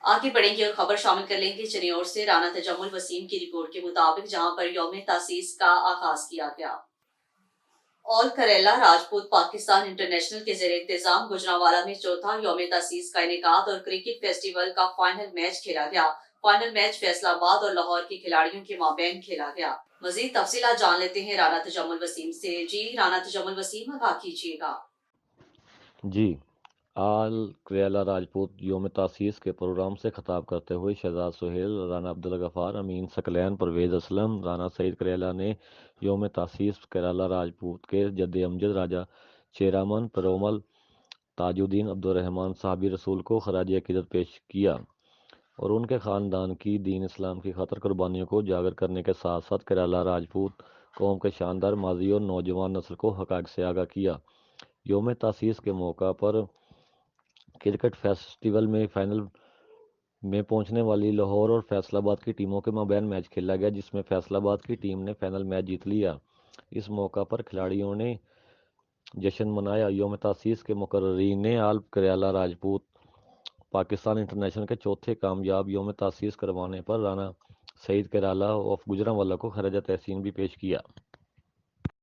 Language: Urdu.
آگے بڑھیں گے اور خبر شامل کر لیں گے چنیور سے۔ رانا تجمل وسیم کی رپورٹ کے مطابق جہاں پر یوم تاسیس کا آغاز کیا گیا، آل کریلا راجپوت پاکستان انٹرنیشنل کے زیر انتظام گجرانوالہ میں چوتھا یوم تاسیس کا انعقاد اور کرکٹ فیسٹیول کا فائنل میچ کھیلا گیا۔ فائنل میچ فیصل آباد اور لاہور کے کھلاڑیوں کے مابین کھیلا گیا۔ مزید تفصیلات جان لیتے ہیں رانا تجمل وسیم سے۔ جی رانا تجمل وسیم، آگاہ کیجیے گا۔ جی، آل کریلا راجپوت یوم تاسیس کے پروگرام سے خطاب کرتے ہوئے شہزاد سہیل، رانا عبدالغفار، امین ثقلین، پرویز اسلم، رانا سعید کریلا نے یوم تاسیس کریلا راجپوت کے جد امجد راجہ چیرامن پرومل تاج الدین عبدالرحمن صحابی رسول کو خراج عقیدت پیش کیا اور ان کے خاندان کی دین اسلام کی خاطر قربانیوں کو اجاگر کرنے کے ساتھ ساتھ کریلا راجپوت قوم کے شاندار ماضی اور نوجوان نسل کو حقائق سے آگاہ کیا۔ یوم تاسیس کے موقع پر کرکٹ فیسٹیول میں فائنل میں پہنچنے والی لاہور اور فیصل آباد کی ٹیموں کے مابین میچ کھیلا گیا، جس میں فیصل آباد کی ٹیم نے فائنل میچ جیت لیا۔ اس موقع پر کھلاڑیوں نے جشن منایا۔ یوم تاسیس کے مقررین نے آل کریلا راجپوت پاکستان انٹرنیشنل کے چوتھے کامیاب یوم تاسیس کروانے پر رانا سعید کریلا آف گجرانوالہ کو خراج تحسین بھی پیش کیا۔